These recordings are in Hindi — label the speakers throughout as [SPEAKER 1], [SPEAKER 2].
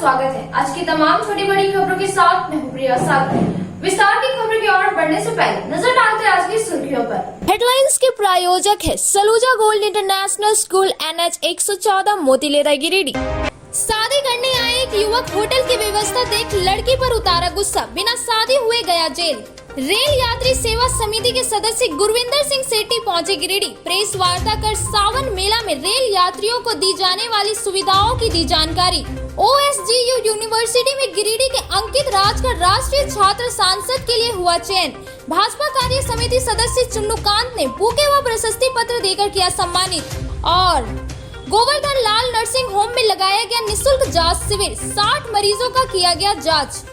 [SPEAKER 1] स्वागत है। आज की तमाम छोटी बड़ी खबरों के साथ मैं हूं प्रिया सागर। विस्तार की खबरों की ओर बढ़ने से पहले नजर डालते हैं आज की सुर्खियों पर।
[SPEAKER 2] हेडलाइंस के प्रायोजक है Saluja gold international School NH 114 Motilera Giridih. शादी करने आए एक युवक होटल की व्यवस्था देख लड़की पर उतारा गुस्सा, बिना शादी हुए गया जेल। रेल यात्री सेवा समिति के सदस्य गुरविंदर सिंह सेठी पहुंचे गिरिडीह। प्रेस वार्ता कर सावन मेला में रेल यात्रियों को दी जाने वाली सुविधाओं की दी जानकारी। OSGU यूनिवर्सिटी में गिरिडीह के अंकित राज का राष्ट्रीय छात्र सांसद के लिए हुआ चयन। भाजपा कार्य समिति सदस्य चुन्नूकांत ने बुके व प्रशस्ति पत्र देकर किया सम्मानित। और गोवर्धन लाल नर्सिंग होम में लगाया गया निःशुल्क जांच शिविर, 60 मरीजों का किया गया जांच।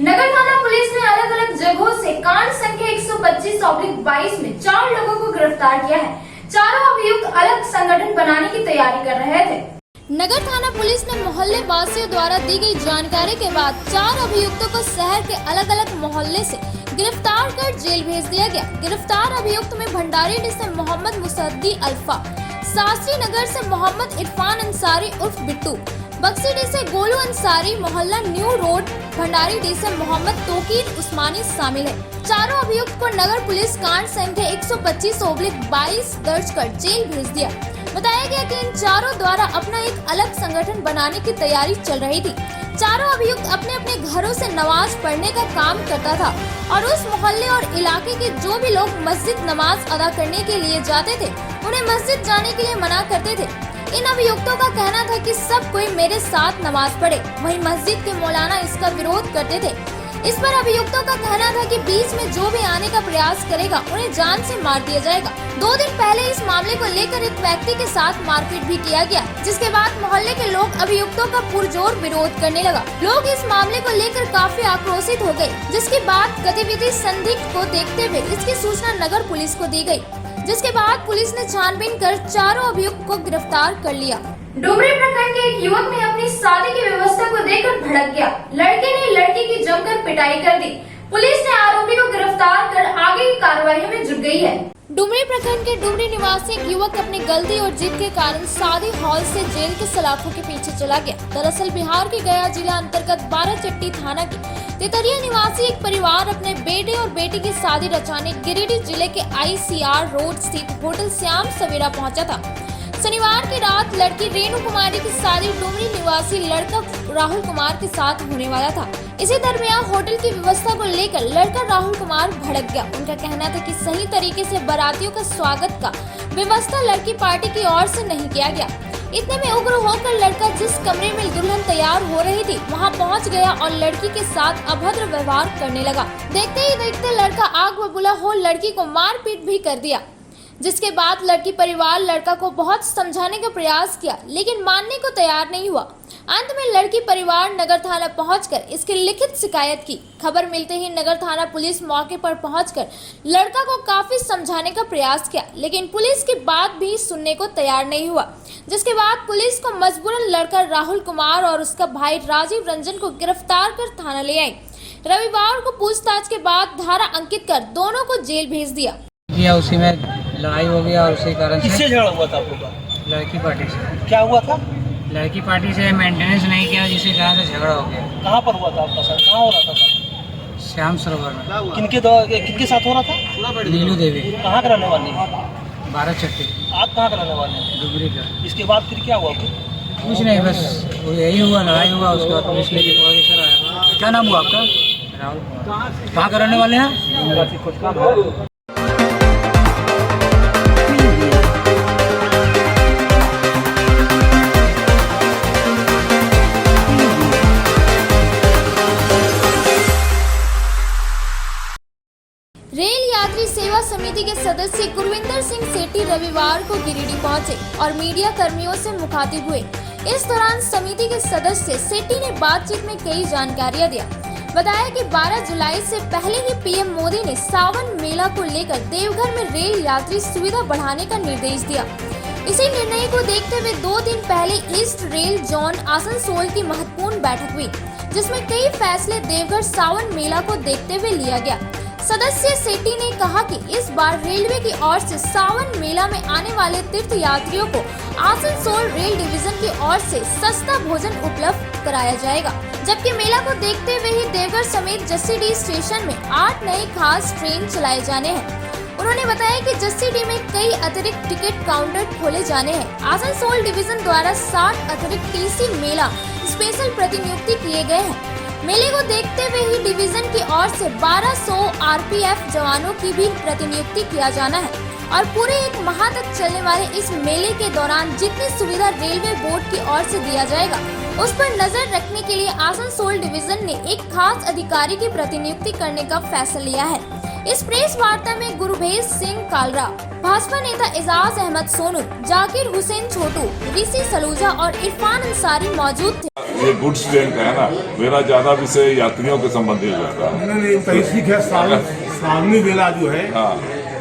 [SPEAKER 1] नगर थाना पुलिस ने अलग अलग जगहों से कांड संख्या 125/22 में 4 लोगों को गिरफ्तार किया है। चारों अभियुक्त अलग संगठन बनाने की तैयारी कर रहे थे।
[SPEAKER 2] नगर थाना पुलिस ने मोहल्ले वासियों द्वारा दी गई जानकारी के बाद 4 अभियुक्तों को शहर के अलग अलग मोहल्ले से गिरफ्तार कर जेल भेज दिया गया। गिरफ्तार अभियुक्त में भंडारीडीह से मोहम्मद मुसद्दी अल्फा, शास्त्री नगर से मोहम्मद इरफान अंसारी उर्फ बिट्टू, बक्सीडीह से गोलू अंसारी, मोहल्ला न्यू रोड भंडारीडीह से मोहम्मद तोकीर उस्मानी शामिल है। चारों अभियुक्त को नगर पुलिस कांड संख्या 125/22 दर्ज कर जेल भेज दिया। बताया गया कि इन चारों द्वारा अपना एक अलग संगठन बनाने की तैयारी चल रही थी। चारों अभियुक्त अपने अपने घरों से नमाज पढ़ने का काम करता था और उस मोहल्ले और इलाके के जो भी लोग मस्जिद नमाज अदा करने के लिए जाते थे उन्हें मस्जिद जाने के लिए मना करते थे। इन अभियुक्तों का कहना था कि सब कोई मेरे साथ नमाज पढ़े, वहीं मस्जिद के मौलाना इसका विरोध करते थे। इस पर अभियुक्तों का कहना था कि बीच में जो भी आने का प्रयास करेगा उन्हें जान से मार दिया जाएगा। 2 दिन पहले इस मामले को लेकर एक व्यक्ति के साथ मारपीट भी किया गया, जिसके बाद मोहल्ले के लोग अभियुक्तों का पुरजोर विरोध करने लगा। लोग इस मामले को लेकर काफी आक्रोशित हो गए, जिसके बाद गतिविधि संदिग्ध को देखते हुए इसकी सूचना नगर पुलिस को दी गयी, जिसके बाद पुलिस ने छानबीन कर चारों अभियुक्त को गिरफ्तार कर लिया।
[SPEAKER 1] डुमरी प्रखंड के एक युवक ने अपनी शादी की व्यवस्था को देखकर भड़क गया। लड़के ने लड़की की जमकर पिटाई कर दी। पुलिस ने आरोपी को गिरफ्तार कर आगे की कार्रवाई में जुट गई है।
[SPEAKER 2] डुमरी प्रखंड के डुमरी निवासी एक युवक अपनी गलती और जिद के कारण शादी हॉल से जेल के सलाखों के पीछे चला गया। दरअसल बिहार के गया जिला अंतर्गत बाराचट्टी थाना की तितरिया निवासी एक परिवार अपने बेटे और बेटी की शादी रचाने गिरिडीह जिले के ICR रोड स्थित होटल श्याम सवेरा पहुंचा था। शनिवार की रात लड़की रेणु कुमारी की शादी डुमरी निवासी लड़का राहुल कुमार के साथ होने वाला था। इसी दरमियान होटल की व्यवस्था को लेकर लड़का राहुल कुमार भड़क गया। उनका कहना था कि सही तरीके से बारातियों का स्वागत का व्यवस्था लड़की पार्टी की ओर से नहीं किया गया। इतने में उग्र होकर लड़का जिस कमरे में दुल्हन तैयार हो रही थी वहां पहुंच गया और लड़की के साथ अभद्र व्यवहार करने लगा। देखते ही देखते लड़का आग बबूला हो लड़की को मारपीट भी कर दिया, जिसके बाद लड़की परिवार लड़का को बहुत समझाने का प्रयास किया, लेकिन मानने को तैयार नहीं हुआ। अंत में लड़की परिवार नगर थाना पहुंचकर इसकी लिखित शिकायत की। खबर मिलते ही नगर थाना पुलिस मौके पर पहुंचकर लड़का को काफी समझाने का प्रयास किया, लेकिन पुलिस की बात भी सुनने को तैयार नहीं हुआ, जिसके बाद पुलिस को मजबूरन लड़का राहुल कुमार और उसका भाई राजीव रंजन को गिरफ्तार कर थाना ले आई। रविवार को पूछताछ के बाद धारा अंकित कर दोनों को जेल भेज दिया।
[SPEAKER 3] उसी में लड़ाई हो गया और उसी कारण से
[SPEAKER 4] किससे झगड़ा हुआ था आप लोग का?
[SPEAKER 3] लड़की पार्टी से।
[SPEAKER 4] क्या हुआ था?
[SPEAKER 3] लड़की पार्टी से मेंटेनेंस नहीं किया, जिसके कारण से झगड़ा हो गया।
[SPEAKER 4] कहाँ पर हुआ था आपका सर? कहाँ हो रहा था?
[SPEAKER 3] श्याम सरोवर में।
[SPEAKER 4] किनके साथ हो रहा था?
[SPEAKER 3] नीलू देवी।
[SPEAKER 4] कहाँ के रहने वाले?
[SPEAKER 3] बाराचट्टी।
[SPEAKER 4] आप कहाँ के रहने वाले हैं?
[SPEAKER 3] डुमरी का।
[SPEAKER 4] इसके बाद फिर क्या हुआ?
[SPEAKER 3] कुछ नहीं, बस यही हुआ, लड़ाई हुआ। उसके बाद पुलिस लेके सर आया। क्या नाम हुआ आपका? राहुल कुमार। कहाँ के रहने वाले हैं?
[SPEAKER 2] रेल यात्री सेवा समिति के सदस्य गुरविंदर सिंह सेठी रविवार को गिरिडीह पहुंचे और मीडिया कर्मियों से मुखातिब हुए। इस दौरान समिति के सदस्य सेठी ने बातचीत में कई जानकारियां दिया। बताया कि 12 जुलाई से पहले ही PM मोदी ने सावन मेला को लेकर देवघर में रेल यात्री सुविधा बढ़ाने का निर्देश दिया। इसी निर्णय को देखते हुए 2 दिन पहले ईस्ट रेल जोन आसनसोल की महत्वपूर्ण बैठक हुई, जिसमें कई फैसले देवघर सावन मेला को देखते हुए लिया गया। सदस्य सेठी ने कहा कि इस बार रेलवे की ओर से सावन मेला में आने वाले तीर्थ यात्रियों को आसनसोल रेल डिवीजन की ओर से सस्ता भोजन उपलब्ध कराया जाएगा, जबकि मेला को देखते हुए ही देवघर समेत जसीडीह स्टेशन में 8 नए खास ट्रेन चलाए जाने हैं। उन्होंने बताया कि जसीडीह में कई अतिरिक्त टिकट काउंटर खोले जाने हैं। आसनसोल डिवीजन द्वारा 60 अतिरिक्त टीसी मेला स्पेशल प्रतिनियुक्ति किए गए हैं। मेले को देखते हुए ही डिवीजन की ओर से 1200 आरपीएफ जवानों की भी प्रतिनियुक्ति किया जाना है और पूरे 1 माह तक चलने वाले इस मेले के दौरान जितनी सुविधा रेलवे बोर्ड की ओर से दिया जाएगा, उस पर नजर रखने के लिए आसनसोल डिवीजन ने एक खास अधिकारी की प्रतिनियुक्ति करने का फैसला लिया है। इस प्रेस वार्ता में गुरुभेज सिंह कालरा, भाजपा नेता एजाज अहमद सोनू, जाकिर हुसैन छोटू, ऋषि सलूजा और इरफान अंसारी मौजूद थे।
[SPEAKER 5] ये गुड्स ट्रेन का है ना, मेरा ज्यादा विषय यात्रियों के संबंधित रहता है।
[SPEAKER 6] है सावनी मेला जो है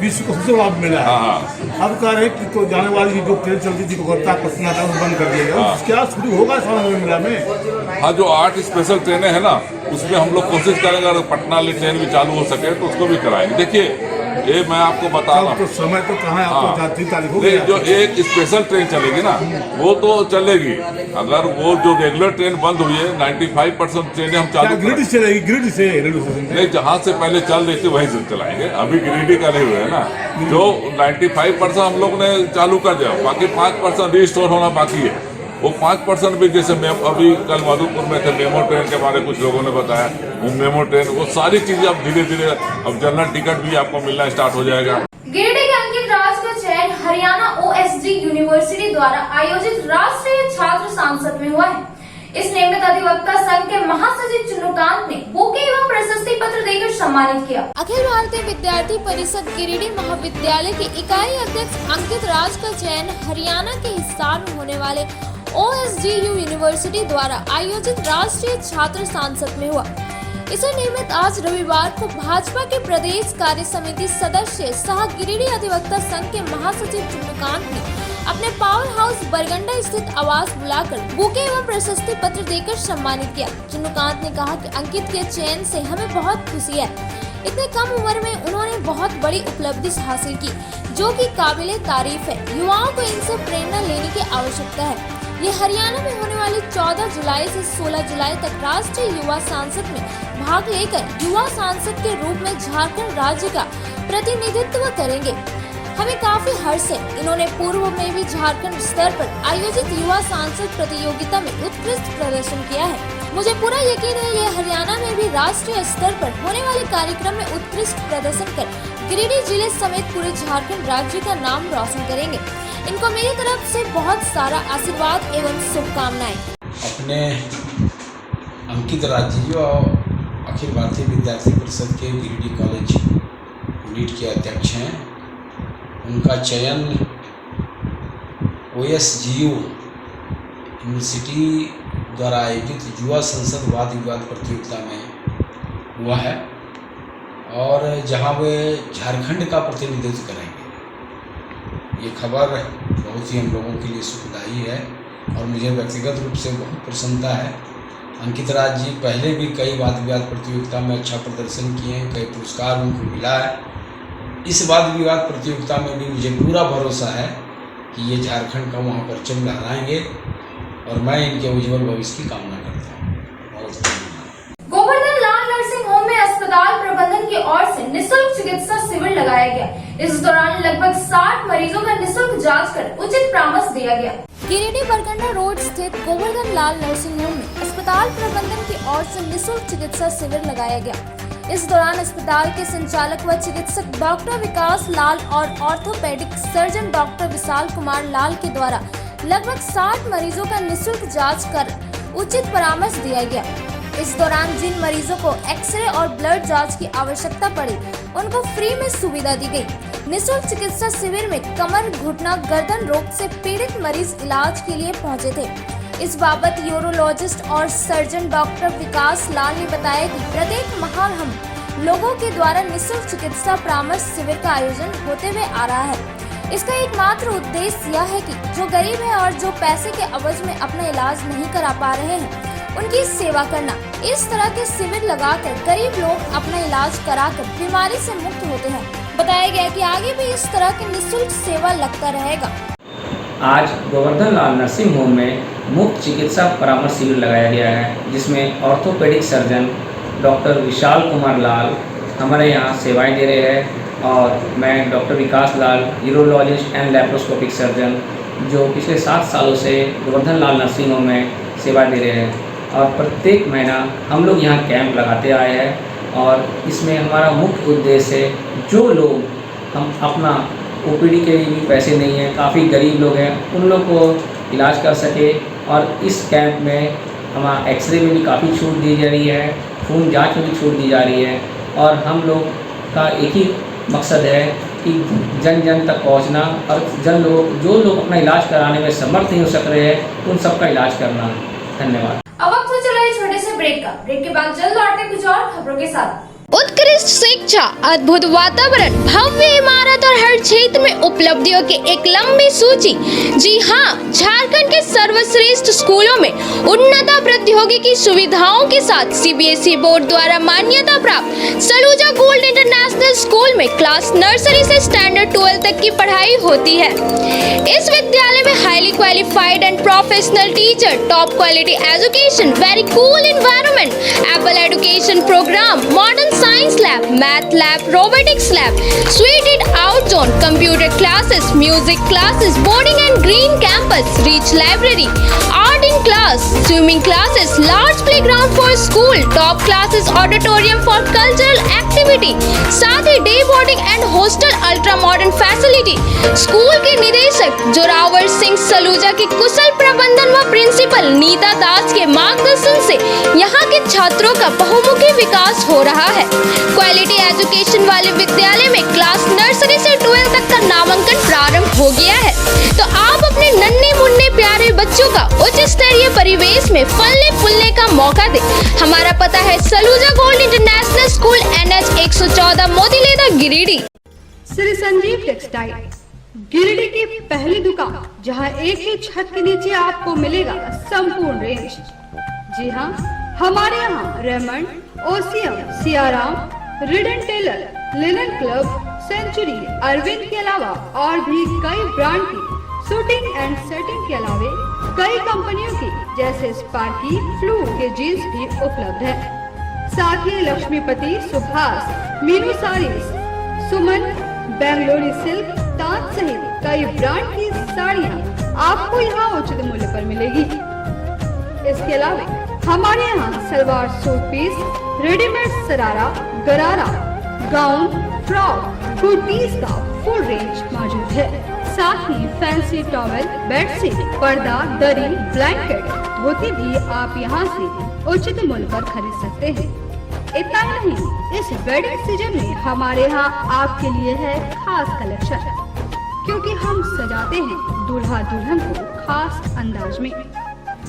[SPEAKER 6] विश्व का सबसे बड़ा मेला है। अब कह रहे कि तो जाने वाली जो ट्रेन चलती थी कोलकाता पटना तक बंद कर दिया गया। क्या शुरू होगा सावनी मेला में?
[SPEAKER 5] हाँ, जो 8 स्पेशल ट्रेनें हैं ना, उसमें हम लोग कोशिश करेंगे अगर पटना वाली ट्रेन भी चालू हो सके तो उसको भी कराएंगे। देखिए, ये मैं आपको बता रहा हूँ,
[SPEAKER 6] तो समय तो कहाँ है, आपको 3 तारीख हो गई।
[SPEAKER 5] जो एक स्पेशल ट्रेन चलेगी ना, वो तो चलेगी। अगर वो जो रेगुलर ट्रेन बंद हुई है, 95% ट्रेनें हम चालू
[SPEAKER 6] ग्रिड से चलेगी, ग्रिड से रेलवे स्टेशन
[SPEAKER 5] नहीं, जहाँ से पहले चल रही थी वहीं से चलाएंगे। अभी गिरिडीह का नहीं हुआ है ना, जो 95% हम लोग ने चालू कर दिया, बाकी 5% रिस्टोर होना बाकी है। वो 5% भी, जैसे अभी कल मधुपुर में थे, मेमो ट्रेन के बारे में कुछ लोगों ने बताया, वो मेमो ट्रेन, वो सारी चीजें अब धीरे धीरे, अब जनरल टिकट भी आपको मिलना स्टार्ट हो जाएगा।
[SPEAKER 1] गिरिडीह के अंकित राज का चयन हरियाणा ओएसडी यूनिवर्सिटी द्वारा आयोजित राष्ट्रीय छात्र सांसद में हुआ है। इस नियमित अधिवक्ता संघ के महासचिव चुन्नूकांत ने बुके एवं प्रशस्ति पत्र देकर सम्मानित किया।
[SPEAKER 2] अखिल भारतीय विद्यार्थी परिषद गिरिडीह महाविद्यालय के इकाई अध्यक्ष अंकित राज का चयन हरियाणा के हिसार में होने वाले OSDU यूनिवर्सिटी द्वारा आयोजित राष्ट्रीय छात्र सांसद में हुआ। इसे नियमित आज रविवार को भाजपा के प्रदेश कार्य समिति सदस्य सह गिरिडीह अधिवक्ता संघ के महासचिव चुन्नूकांत ने अपने पावर हाउस बरगंडा स्थित आवास बुलाकर बुके एवं प्रशस्ति पत्र देकर सम्मानित किया। चुन्नूकांत ने कहा कि अंकित के चयन से हमें बहुत खुशी है। इतने कम उम्र में उन्होंने बहुत बड़ी उपलब्धि हासिल की, जो कि काबिले तारीफ है। युवाओं को इनसे प्रेरणा लेने की आवश्यकता है। ये हरियाणा में होने वाली 14 जुलाई से 16 जुलाई तक राष्ट्रीय युवा सांसद में भाग लेकर युवा सांसद के रूप में झारखंड राज्य का प्रतिनिधित्व करेंगे। हमें काफी हर्ष है। इन्होंने पूर्व में भी झारखंड स्तर पर आयोजित युवा सांसद प्रतियोगिता में उत्कृष्ट प्रदर्शन किया है। मुझे पूरा यकीन है ये हरियाणा में भी राष्ट्रीय स्तर पर होने वाले कार्यक्रम में उत्कृष्ट प्रदर्शन कर गिरिडीह जिले समेत पूरे झारखंड राज्य का नाम रोशन करेंगे। इनको मेरी तरफ से बहुत सारा आशीर्वाद एवं शुभकामनाएं।
[SPEAKER 7] अपने अंकित राज जी जो अखिल भारतीय विद्यार्थी परिषद के गिरिडीह कॉलेज नीट के अध्यक्ष हैं, उनका चयन OSGU यूनिवर्सिटी द्वारा आयोजित युवा संसद वाद विवाद प्रतियोगिता में हुआ है और जहां वे झारखंड का प्रतिनिधित्व करेंगे। ये खबर बहुत ही हम लोगों के लिए सुखदायी है और मुझे व्यक्तिगत रूप से बहुत प्रसन्नता है। अंकित राज जी पहले भी कई वाद विवाद प्रतियोगिता में अच्छा प्रदर्शन किए हैं, कई पुरस्कार उनको मिला है। इस वाद विवाद प्रतियोगिता में भी मुझे पूरा भरोसा है कि ये झारखंड का वहाँ परचम लहराएंगे और मैं इनके उज्जवल भविष्य की कामना करता हूँ। बहुत धन्यवाद।
[SPEAKER 1] गोवर्धन लाल नर्सिंग होम में अस्पताल प्रबंधन की ओर से निःशुल्क चिकित्सा शिविर लगाया गया। इस दौरान लगभग 60 मरीजों का निःशुल्क जांच कर उचित परामर्श दिया गया।
[SPEAKER 2] गिरिडीह बरगंडा रोड स्थित गोवर्धन लाल नर्सिंग होम में अस्पताल प्रबंधन की ओर से निःशुल्क चिकित्सा शिविर लगाया गया। इस दौरान अस्पताल के संचालक व चिकित्सक डॉक्टर विकास लाल और orthopaedic surgeon doctor Vishal Kumar Lal के द्वारा लगभग 60 मरीजों का निःशुल्क जांच कर उचित परामर्श दिया गया। इस दौरान जिन मरीजों को एक्सरे और ब्लड जांच की आवश्यकता पड़ी, उनको फ्री में सुविधा दी गई। निःशुल्क चिकित्सा शिविर में कमर, घुटना, गर्दन रोग से पीड़ित मरीज इलाज के लिए पहुंचे थे। इस बाबत यूरोलॉजिस्ट और सर्जन डॉक्टर विकास लाल ने बताया कि प्रत्येक माह हम लोगों के द्वारा निःशुल्क चिकित्सा परामर्श शिविर का आयोजन होते हुए आ रहा है। इसका एकमात्र उद्देश्य यह है कि जो गरीब है और जो पैसे के अवज में अपना इलाज नहीं करा पा रहे हैं उनकी सेवा करना। इस तरह के शिविर लगाकर गरीब लोग अपना इलाज कराकर बीमारी से मुक्त होते हैं। बताया गया कि आगे भी इस तरह की निःशुल्क सेवा लगता रहेगा।
[SPEAKER 8] आज गोवर्धन लाल नर्सिंग होम में मुफ्त चिकित्सा परामर्श शिविर लगाया गया है, जिसमें orthopaedic surgeon doctor Vishal Kumar Lal हमारे यहाँ सेवाएं दे रहे हैं और मैं doctor Vikas Lal urologist and laparoscopic surgeon जो पिछले 7 सालों से गोवर्धन लाल नर्सिंग होम में सेवा दे रहे हैं और प्रत्येक महीना हम लोग यहाँ कैंप लगाते आए हैं। और इसमें हमारा मुख्य उद्देश्य है जो लोग हम अपना ओपीडी के लिए भी पैसे नहीं हैं, काफ़ी गरीब लोग हैं, उन लोग को इलाज कर सके। और इस कैंप में हमारा एक्सरे में भी काफ़ी छूट दी जा रही है, खून जांच में भी छूट दी जा रही है और हम लोग का एक ही मकसद है कि जन जन तक पहुंचना और जो लोग अपना इलाज कराने में समर्थ नहीं हो सक रहे हैं उन सब का इलाज करना। धन्यवाद।
[SPEAKER 1] अब वक्त हो चला है छोटे से ब्रेक का। ब्रेक के बाद जल्द लौटते हैं कुछ और खबरों के साथ।
[SPEAKER 9] उत्कृष्ट शिक्षा, अद्भुत वातावरण, भव्य इमारत और हर क्षेत्र में उपलब्धियों की एक लंबी सूची। जी हाँ, झारखंड के सर्वश्रेष्ठ स्कूलों में उन्नत प्रौद्योगिकी सुविधाओं के साथ सीबीएसई बोर्ड द्वारा मान्यता प्राप्त सलूजा गोल्ड इंटरनेशनल स्कूल में क्लास नर्सरी से स्टैंडर्ड 12 तक की पढ़ाई होती है। इस विद्यालय में highly qualified and professional teacher, top quality education, very cool environment, apple education program, modern science lab, math lab, robotics lab, suited out zone, computer classes, music classes, boarding and green campus, rich library, art in class, swimming classes, large playground for school, top classes, auditorium for cultural activity, साथ ही day boarding and hostel ultra modern facility. School के निदेशक जोरावर सिंह सलूजा के कुशल प्रबंधन व प्रिंसिपल नीता दास के मार्गदर्शन से यहाँ के छात्रों का बहुमुखी विकास हो रहा है। क्वालिटी एजुकेशन वाले विद्यालय में क्लास नर्सरी से 12 तक का नामांकन प्रारंभ हो गया है, तो आप अपने नन्हे मुन्ने प्यारे बच्चों का उच्च स्तरीय परिवेश में फलने फूलने का मौका दें। हमारा पता है Saluja gold international School, NH 114, Motileda, Giridih.
[SPEAKER 10] Shri Sanjeev textile, Giridih की पहली दुकान जहां एक ही छत के नीचे आपको मिलेगा संपूर्ण रेंज। जी हाँ, हमारे यहाँ रेमंड, ओसियम, Siyaram, Reid and Taylor, Linen Club, Century, Arvind के अलावा और भी कई ब्रांड की शूटिंग एंड सेटिंग के अलावा कई कंपनियों की जैसे स्पार्की, फ्लू के जीन्स भी उपलब्ध है। साथ ही लक्ष्मीपति, सुभाष, मीनू साड़ीज, सुमन, बेंगलोरी सिल्क, ताज सहित कई ब्रांड की साड़ियाँ आपको यहाँ उचित मूल्य पर मिलेगी। इसके अलावा हमारे यहाँ सलवार सूट पीस, रेडीमेड सरारा, गरारा, गाउन, फ्रॉक, कुर्तीज का फुल रेंज मौजूद है। साथ ही फैंसी टॉवेल, बेडशीट, पर्दा, दरी, ब्लैंकेट, धोती भी आप यहाँ से उचित मूल्य पर खरीद सकते हैं। इतना ही नहीं, इस वेडिंग सीजन में हमारे यहाँ आपके लिए है खास कलेक्शन, क्योंकि हम सजाते हैं दूल्हा दुल्हन को खास अंदाज में।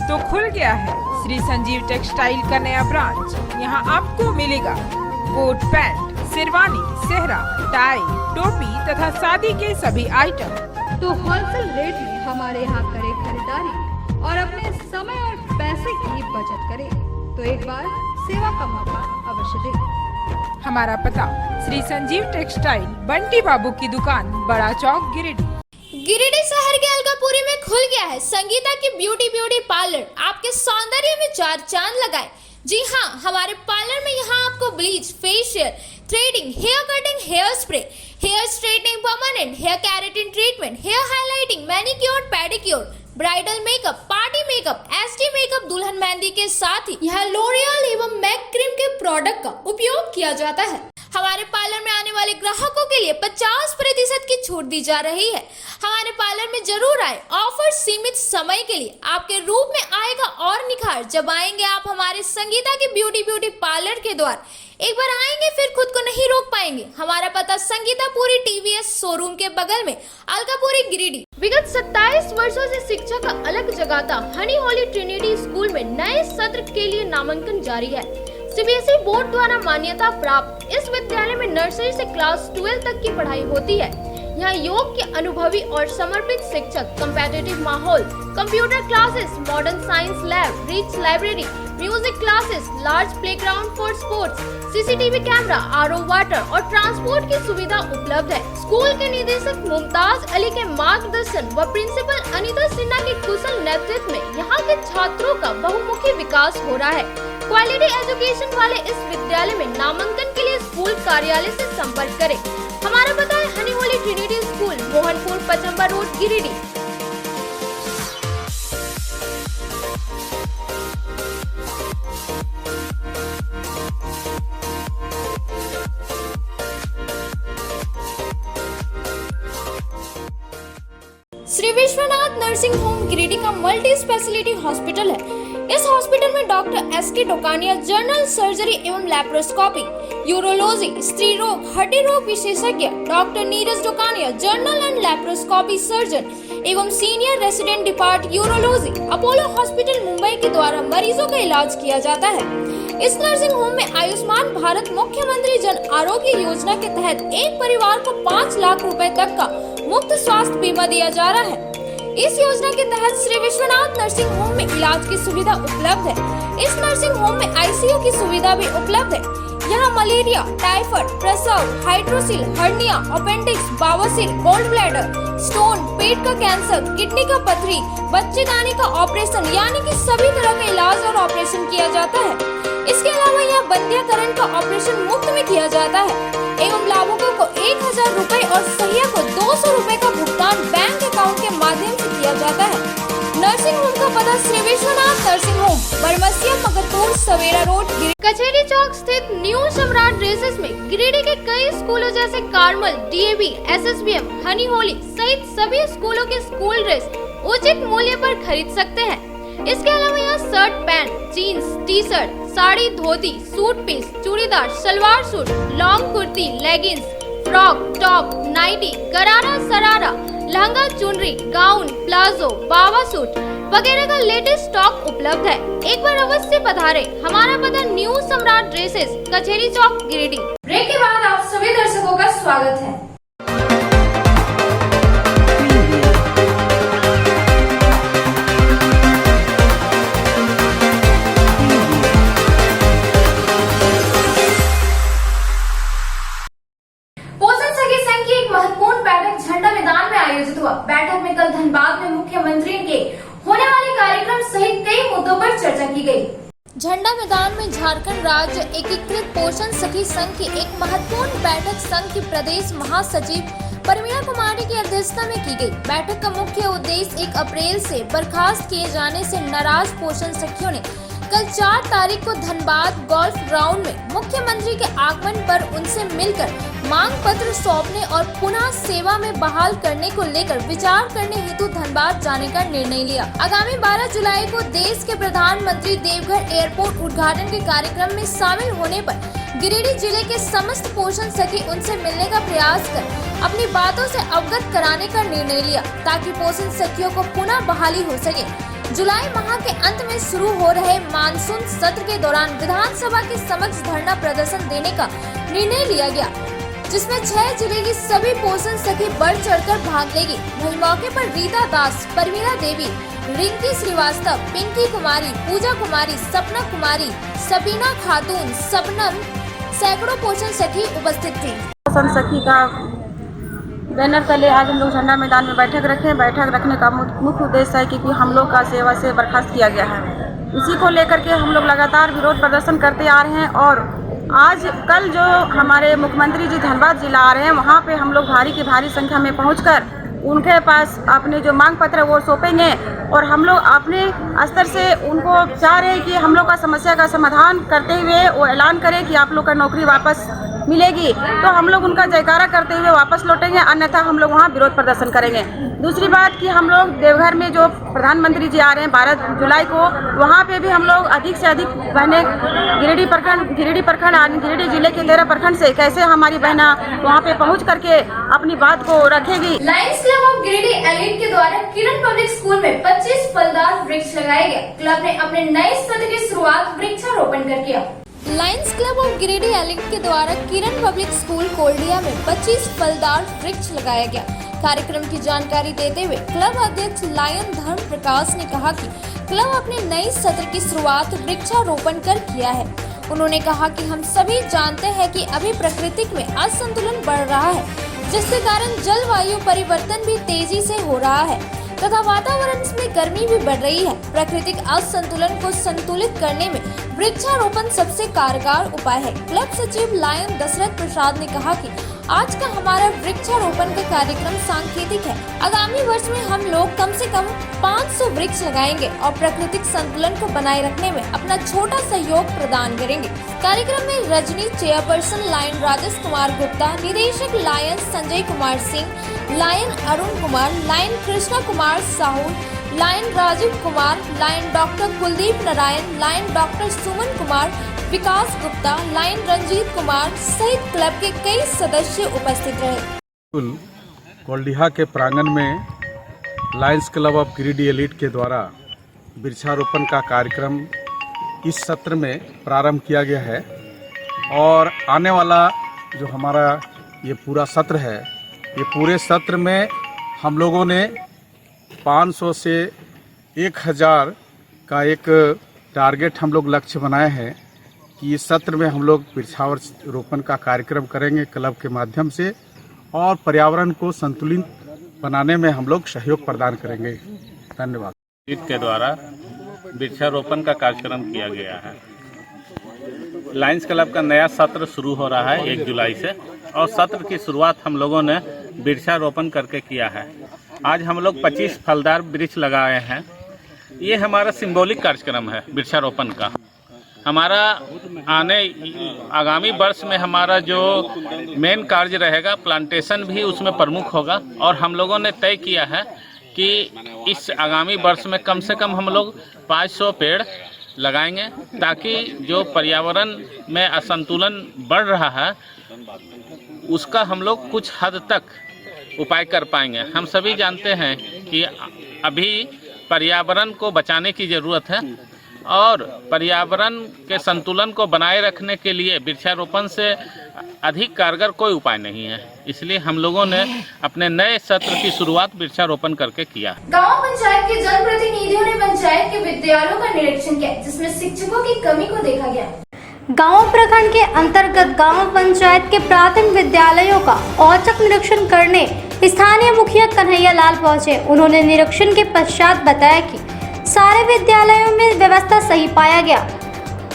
[SPEAKER 11] तो खुल गया है श्री संजीव टेक्सटाइल का नया ब्रांच। यहाँ आपको मिलेगा कोट पैंट, शेरवानी, सेहरा, टाई, टोपी तथा शादी के सभी आइटम।
[SPEAKER 10] तो होलसेल रेट में हमारे यहाँ करें खरीदारी और अपने समय और पैसे की बचत करें। तो एक बार सेवा का मौका अवश्य दें।
[SPEAKER 11] हमारा पता श्री संजीव टेक्सटाइल, बंटी बाबू की दुकान, बड़ा चौक, गिरिडीह।
[SPEAKER 2] गिरिडीह शहर के अलकापुरी में खुल गया है संगीता की ब्यूटी पार्लर। आपके सौंदर्य में 4 चांद लगाए। जी हाँ, हमारे पार्लर में यहाँ आपको bleach, facial, threading, hair cutting, hair spray, hair straightening, permanent hair keratin treatment, hair highlighting, manicure, pedicure, bridal makeup, party makeup, SD makeup, दुल्हन मेहंदी के साथ ही यहाँ लोरियल एवं मैक क्रीम के प्रोडक्ट का उपयोग किया जाता है। हमारे पार्लर में आने वाले ग्राहकों के लिए 50% की छूट दी जा रही है। हमारे पार्लर में जरूर आए। ऑफर सीमित समय के लिए आपके रूप में आएगा और निखार जब आएंगे आप हमारे संगीता की ब्यूटी पार्लर के द्वार। एक बार आएंगे फिर खुद को नहीं रोक पाएंगे। हमारा पता संगीतापुरी TVS शोरूम के बगल में, अलकापुरी, गिरिडीह। विगत 27 वर्षों से शिक्षा का अलग जगाता हनी होली ट्रिनिटी स्कूल में नए सत्र के लिए नामांकन जारी है। सीबीएसई बोर्ड द्वारा मान्यता प्राप्त इस विद्यालय में नर्सरी से क्लास 12 तक की पढ़ाई होती है।
[SPEAKER 9] यहाँ योग के अनुभवी और समर्पित शिक्षक, कम्पेटिटिव माहौल, computer classes, modern science lab, rich library, music classes, large playground for sports, CCTV camera, RO water और ट्रांसपोर्ट की सुविधा उपलब्ध है। स्कूल के निदेशक मुमताज अली के मार्गदर्शन व प्रिंसिपल अनीता सिन्हा के कुशल नेतृत्व में यहाँ के छात्रों का बहुमुखी विकास हो रहा है। क्वालिटी एजुकेशन वाले इस विद्यालय में नामांकन के लिए स्कूल कार्यालय से संपर्क करें। हमारा पता है Honey Holy Trinity School, Mohanpur, Pachamba road, Giridih. Shri Vishwanath nursing home Giridih का मल्टी स्पेशलिटी हॉस्पिटल है। इस हॉस्पिटल में doctor S K. Dokania general surgery एवं लैप्रोस्कोपी, यूरोलॉजी, स्त्री रोग, हड्डी रोग विशेषज्ञ, doctor Neeraj Dokania general and laparoscopy surgeon एवं senior resident department urology, Apollo hospital Mumbai के द्वारा मरीजों का इलाज किया जाता है। इस नर्सिंग होम में आयुष्मान भारत मुख्यमंत्री जन आरोग्य योजना के तहत एक परिवार को 5 लाख रुपए तक का मुफ्त स्वास्थ्य बीमा दिया जा रहा है। इस योजना के तहत श्री विश्वनाथ नर्सिंग होम में इलाज की सुविधा उपलब्ध है। इस नर्सिंग होम में आईसीयू की सुविधा भी उपलब्ध है। यहाँ मलेरिया, टाइफाइड, प्रसव, हाइड्रोसिल, हर्निया, अपेंडिक्स, बावसीर, गोल्ड ब्लैडर, स्टोन, पेट का कैंसर, किडनी का पथरी, बच्चेदानी का ऑपरेशन यानी कि सभी तरह का इलाज और ऑपरेशन किया जाता है। इसके अलावा यहाँ बंध्याकरण का ऑपरेशन मुफ्त में किया जाता है एवं लाभुकों को 1000 रुपए और सहिया को 200 रुपए का भुगतान बैंक अकाउंट के माध्यम से किया जाता है। नर्सिंग होम का पता श्री विश्वनाथ नर्सिंग होम, बरमसिया, मगरपुर, सवेरा रोड, कचहरी चौक स्थित न्यू सम्राट ड्रेसेस में गिरिडीह के कई स्कूलों जैसे कार्मल, डीएवी, एसएसबीएम, हनी होली सहित सभी स्कूलों के स्कूल ड्रेस उचित मूल्य पर खरीद सकते हैं। इसके अलावा यहाँ shirt, pant, jeans, T shirt, sari, dhoti, suit piece, churidar, salwar suit, long kurti, leggings, frock, top, nightie, gharara, sharara, lehenga, चुनरी, गाउन, प्लाजो, बावा सूट वगैरह का लेटेस्ट स्टॉक उपलब्ध है। एक बार अवश्य पधारें। हमारा पता न्यू सम्राट ड्रेसेस, कचहरी चौक, गिरिडीह।
[SPEAKER 1] ब्रेक के बाद आप सभी दर्शकों का स्वागत है। बैठक में कल धनबाद में मुख्यमंत्री के होने वाले कार्यक्रम सहित कई मुद्दों पर चर्चा की गई।
[SPEAKER 2] झंडा मैदान में झारखंड राज्य एकीकृत पोषण सखी संघ की एक महत्वपूर्ण बैठक संघ की प्रदेश महासचिव परमीला कुमारी की अध्यक्षता में की गई। बैठक का मुख्य उद्देश्य 1 अप्रैल से बर्खास्त किए जाने से नाराज पोषण सखियों ने कल 4 तारीख को धनबाद गोल्फ ग्राउंड में मुख्यमंत्री के आगमन पर उनसे मिलकर मांग पत्र सौंपने और पुनः सेवा में बहाल करने को लेकर विचार करने हेतु धनबाद जाने का निर्णय लिया। आगामी 12 जुलाई को देश के प्रधानमंत्री देवघर एयरपोर्ट उद्घाटन के कार्यक्रम में शामिल होने पर गिरिडीह जिले के समस्त पोषण सखी उनसे मिलने का प्रयास कर अपनी बातों से अवगत कराने का निर्णय लिया ताकि पोषण सखियों को पुनः बहाली हो सके। जुलाई माह के अंत में शुरू हो रहे मानसून सत्र के दौरान विधानसभा के समक्ष धरना प्रदर्शन देने का निर्णय लिया गया, जिसमें 6 जिले की सभी पोषण सखी बढ़ चढ़कर भाग लेगी। वहीं मौके पर रीता दास, परमीला देवी, रिंकी श्रीवास्तव, पिंकी कुमारी, पूजा कुमारी, सपना कुमारी, सबीना खातून, सबनम सैकड़ों पोषण सखी उपस्थित थी।
[SPEAKER 12] पोषण सखी का बैनर तले आज हम लोग झंडा मैदान में बैठक रखे। बैठक रखने का मुख्य उद्देश्य है क्योंकि हम लोग का सेवा से बर्खास्त किया गया है। इसी को लेकर के हम लोग लगातार विरोध प्रदर्शन करते आ रहे हैं और आज कल जो हमारे मुख्यमंत्री जी धनबाद जिला आ रहे हैं, वहाँ पे हम लोग भारी की भारी संख्या में पहुंचकर उनके पास अपने जो मांग पत्र वो सौंपेंगे और हम लोग अपने स्तर से उनको चाह रहे हैं कि हम लोग का समस्या का समाधान करते हुए वो ऐलान करें कि आप लोग का नौकरी वापस मिलेगी, तो हम लोग उनका जयकारा करते हुए वापस लौटेंगे, अन्यथा हम लोग वहाँ विरोध प्रदर्शन करेंगे। दूसरी बात कि हम लोग देवघर में जो प्रधानमंत्री जी आ रहे हैं 12 जुलाई को, वहाँ पे भी हम लोग अधिक से अधिक बहनें गिरिडीह प्रखंड गिरिडीह जिले के 13 प्रखंड से कैसे हमारी बहना वहाँ पे पहुँच करके अपनी बात को रखेगी।
[SPEAKER 1] Lions club of Giridih elite के द्वारा किरण पब्लिक स्कूल में 25 फलदार वृक्ष लगाए गए। क्लब ने अपने नए सत्र की शुरुआत वृक्षारोपण कर किया।
[SPEAKER 2] Lions club of Giridih elite के द्वारा किरण पब्लिक स्कूल कोल्डिया में 25 फलदार वृक्ष लगाया गया। कार्यक्रम की जानकारी देते हुए क्लब अध्यक्ष लायन धर्म प्रकाश ने कहा कि क्लब अपने नए सत्र की शुरुआत वृक्षारोपण कर किया है। उन्होंने कहा कि हम सभी जानते हैं कि अभी प्रकृति में असंतुलन बढ़ रहा है, जिसके कारण जलवायु परिवर्तन भी तेजी से हो रहा है तथा वातावरण में गर्मी भी बढ़ रही है। प्राकृतिक असंतुलन को संतुलित करने में वृक्षारोपण सबसे कारगर उपाय है। क्लब सचिव लायन दशरथ प्रसाद ने कहा कि आज का हमारा वृक्षारोपण का कार्यक्रम सांकेतिक है। आगामी वर्ष में हम लोग कम से कम 500 वृक्ष लगाएंगे और प्राकृतिक संतुलन को बनाए रखने में अपना छोटा सहयोग प्रदान करेंगे। कार्यक्रम में रजनी चेयरपर्सन लायन राजेश कुमार गुप्ता, निदेशक Lion Sanjay Kumar Singh, Lion Arun Kumar, Lion Krishna Kumar Sahu, Lion Rajeev Kumar, Lion doctor Kuldeep Narayan, Lion doctor Suman Kumar, Vikas Gupta, Lion Ranjit Kumar सहित क्लब के कई सदस्य उपस्थित रहे।
[SPEAKER 13] कोल्डिहा के प्रांगण में Lions club of Giridih elite के द्वारा वृक्षारोपण का कार्यक्रम इस सत्र में प्रारंभ किया गया है और आने वाला जो हमारा ये पूरा सत्र है, ये पूरे सत्र में हम लोगों ने 500 से 1000 का एक टारगेट हम लोग लक्ष्य बनाए हैं कि इस सत्र में हम लोग वृक्षारोपण का कार्यक्रम करेंगे क्लब के माध्यम से और पर्यावरण को संतुलित बनाने में हम लोग सहयोग प्रदान करेंगे। धन्यवाद।
[SPEAKER 14] के द्वारा वृक्षारोपण का कार्यक्रम किया गया है। लायंस क्लब का नया सत्र शुरू हो रहा है 1 जुलाई से और सत्र की शुरुआत हम लोगों ने वृक्षारोपण करके किया है। आज हम लोग 25 फलदार वृक्ष लगाए हैं। ये हमारा सिंबॉलिक कार्यक्रम है वृक्षारोपण का। हमारा आगामी वर्ष में हमारा जो मेन कार्य रहेगा प्लांटेशन भी उसमें प्रमुख होगा और हम लोगों ने तय किया है कि इस आगामी वर्ष में कम से कम हम लोग 500 पेड़ लगाएंगे ताकि जो पर्यावरण में असंतुलन बढ़ रहा है उसका हम लोग कुछ हद तक उपाय कर पाएंगे। हम सभी जानते हैं कि अभी पर्यावरण को बचाने की ज़रूरत है और पर्यावरण के संतुलन को बनाए रखने के लिए वृक्षारोपण से अधिक कारगर कोई उपाय नहीं है। इसलिए हम लोगों ने अपने नए सत्र की शुरुआत वृक्षारोपण करके किया।
[SPEAKER 1] गांव पंचायत के जनप्रतिनिधियों ने पंचायत के विद्यालयों का निरीक्षण किया, जिसमें शिक्षकों की कमी को देखा गया।
[SPEAKER 15] गांव प्रखंड के अंतर्गत गांव पंचायत के प्राथमिक विद्यालयों का औचक निरीक्षण करने स्थानीय मुखिया कन्हैया लाल पहुंचे। उन्होंने निरीक्षण के पश्चात बताया कि सारे विद्यालयों में व्यवस्था सही पाया गया।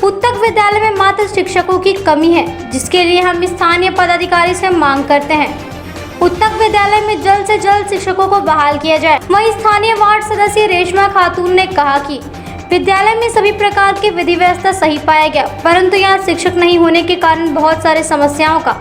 [SPEAKER 15] उत्तक विद्यालय में मात्र शिक्षकों की कमी है, जिसके लिए हम स्थानीय पदाधिकारी से मांग करते हैं उत्तक विद्यालय में जल्द से जल्द शिक्षकों को बहाल किया जाए। वहीं स्थानीय वार्ड सदस्य रेशमा खातून ने कहा कि विद्यालय में सभी प्रकार की विधि व्यवस्था सही पाया गया, परंतु यहाँ शिक्षक नहीं होने के कारण बहुत सारे समस्याओं का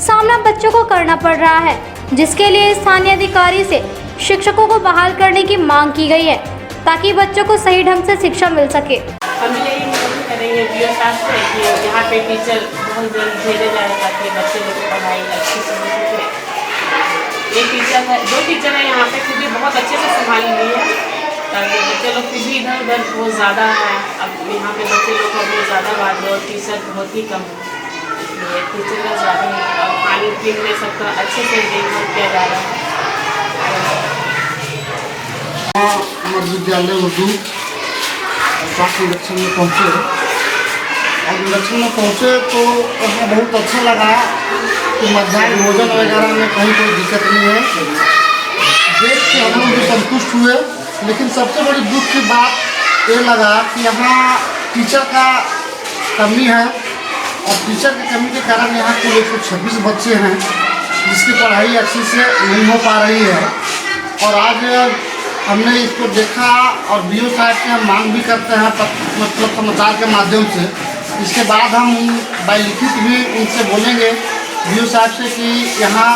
[SPEAKER 15] सामना बच्चों को करना पड़ रहा है, जिसके लिए स्थानीय अधिकारी से शिक्षकों को बहाल करने की मांग की गई है ताकि बच्चों को सही ढंग से शिक्षा मिल सके।
[SPEAKER 16] हम यही मदद करेंगे बीओ साहब से कि यहाँ पे टीचर बहुत जल्द भेजे जाए ताकि बच्चे लोग की पढ़ाई अच्छी से हो सके। एक टीचर है, 2 टीचर है यहाँ पे, फिर भी बहुत अच्छे से संभाली हुई है ताकि बच्चे लोग फिर भी इधर उधर बहुत ज़्यादा है। अब यहाँ पे बच्चे लोग का बहुत ज़्यादा बात है और टीचर बहुत ही कम है, इसलिए टीचर का ज़्यादा है और पानी पीने सबका अच्छे से देखभाल किया जा रहा है।
[SPEAKER 17] मध्य विद्यालय उर्दू स्वास्थ्य निरीक्षण में पहुँचे और निरीक्षण में पहुँचे तो हमें बहुत अच्छा लगा कि मध्याह्न भोजन वगैरह में कहीं कोई दिक्कत नहीं है। देख के हम लोग भी संतुष्ट हुए, लेकिन सबसे बड़ी दुख की बात ये लगा कि यहाँ टीचर का कमी है और टीचर की कमी के कारण यहाँ कुल 126 बच्चे हैं जिसकी पढ़ाई अच्छी से नहीं हो पा रही है। और आज हमने इसको देखा और बीओ साहब से हम मांग भी करते हैं मतलब समाचार के माध्यम से। इसके बाद हम लिखित भी उनसे बोलेंगे बीओ साहब से कि यहाँ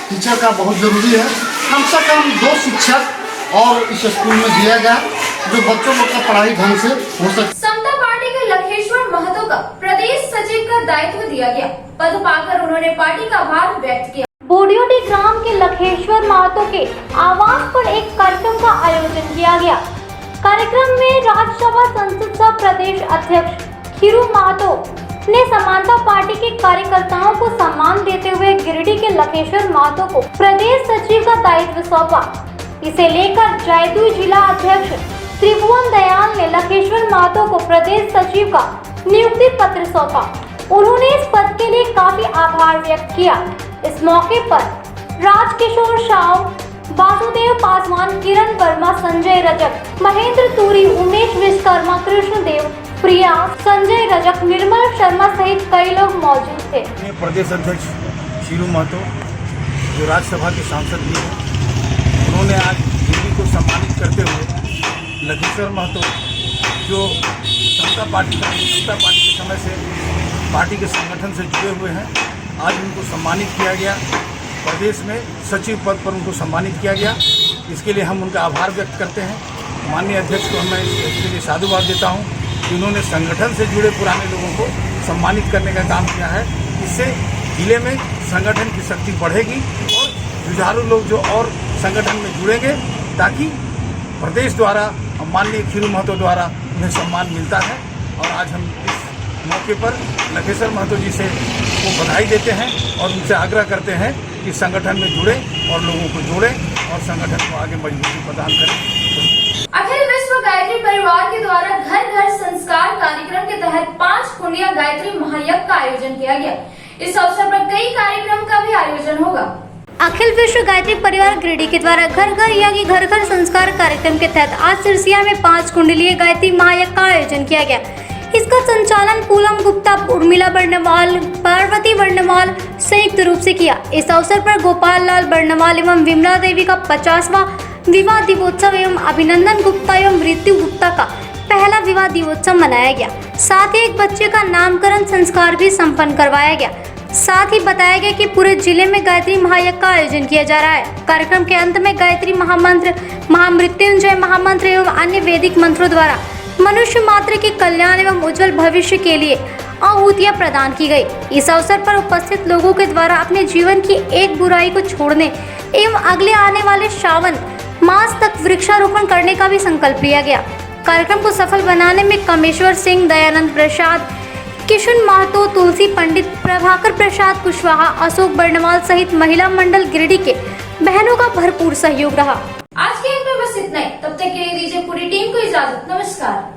[SPEAKER 17] टीचर का बहुत ज़रूरी है। कम से कम 2 शिक्षक और इस स्कूल में दिया जाए जो बच्चों लोग का पढ़ाई ढंग से हो सके।
[SPEAKER 1] समता पार्टी के लखेश्वर महतो का प्रदेश सचिव का दायित्व दिया गया। पद पाकर उन्होंने पार्टी का आभार व्यक्त किया।
[SPEAKER 15] बोडियोडी ग्राम के लखेश्वर महतो के आवास पर एक कार्यक्रम का आयोजन किया गया। कार्यक्रम में राज्यसभा संसद सभा प्रदेश अध्यक्ष खीरू महतो, ने समानता पार्टी के कार्यकर्ताओं को सम्मान देते हुए गिरिडीह के लखेश्वर महतो को प्रदेश सचिव का दायित्व सौंपा। इसे लेकर जयदू जिला अध्यक्ष त्रिभुवन दयाल ने लखेश्वर महतो को प्रदेश सचिव का नियुक्ति पत्र सौंपा। उन्होंने इस पद के लिए काफी आभार व्यक्त किया। इस मौके पर राजकिशोर साव, वासुदेव पासवान, किरण वर्मा, संजय रजक, महेंद्र तूरी, उमेश विश्वकर्मा, कृष्णदेव, प्रिया, संजय रजक, निर्मल शर्मा सहित कई लोग मौजूद थे।
[SPEAKER 6] प्रदेश अध्यक्ष शीरू महतो जो राज्यसभा के सांसद भी हैं, उन्होंने आज गिरिडीह को सम्मानित करते हुए लखेश्वर महतो जो समता पार्टी के समय से पार्टी के संगठन से जुड़े हुए हैं, आज उनको सम्मानित किया गया। प्रदेश में सचिव पद पर उनको सम्मानित किया गया। इसके लिए हम उनका आभार व्यक्त करते हैं। माननीय अध्यक्ष को मैं इसके लिए साधुवाद देता हूं कि उन्होंने संगठन से जुड़े पुराने लोगों को सम्मानित करने का काम किया है। इससे जिले में संगठन की शक्ति बढ़ेगी और जुझारू लोग जो और संगठन में जुड़ेंगे, ताकि प्रदेश द्वारा माननीय खीरू महतो द्वारा उन्हें सम्मान मिलता है। और आज हम इस मौके पर लखेश्वर महतो जी से को बधाई देते हैं और उनसे आग्रह करते हैं कि संगठन में जुड़े और लोगों को जोड़ें और संगठन को आगे मजबूती प्रदान करें।
[SPEAKER 1] अखिल विश्व गायत्री परिवार के द्वारा घर घर संस्कार कार्यक्रम के तहत 5 कुंडिया गायत्री महायज्ञ का आयोजन किया गया। इस अवसर पर कई कार्यक्रम का भी आयोजन होगा।
[SPEAKER 15] अखिल विश्व गायत्री परिवार गिरिडीह के द्वारा घर घर यानी घर घर संस्कार कार्यक्रम के तहत आज सिरसिया में 5 कुंडलीय गायत्री महायज्ञ का आयोजन किया गया। इसका संचालन पूनम गुप्ता, उर्मिला बर्णवाल, पार्वती बर्णवाल संयुक्त रूप से किया। इस अवसर पर गोपाल लाल बर्णवाल एवं विमला देवी का 50वां विवाह दिवोत्सव एवं अभिनंदन गुप्ता एवं मृत्यु गुप्ता का पहला विवाह दिवोत्सव मनाया गया। साथ ही एक बच्चे का नामकरण संस्कार भी संपन्न करवाया गया। साथ ही बताया गया कि पूरे जिले में गायत्री महायज्ञ का आयोजन किया जा रहा है। कार्यक्रम के अंत में गायत्री महामंत्र, महामृत्युंजय महामंत्र एवं अन्य वैदिक मंत्रों द्वारा मनुष्य मात्र के कल्याण एवं उज्जवल भविष्य के लिए आहुतियां प्रदान की गई। इस अवसर पर उपस्थित लोगों के द्वारा अपने जीवन की एक बुराई को छोड़ने एवं अगले आने वाले श्रावण मास तक वृक्षारोपण करने का भी संकल्प लिया गया। कार्यक्रम को सफल बनाने में कमेश्वर सिंह, दयानंद प्रसाद, किशन महतो, तुलसी पंडित, प्रभाकर प्रसाद कुशवाहा, अशोक बर्णवाल सहित महिला मंडल गिरिडीह के बहनों का भरपूर सहयोग रहा।
[SPEAKER 1] आज के अंक में बस इतना ही। तब तक के लिए दीजिए पूरी टीम को इजाजत। नमस्कार।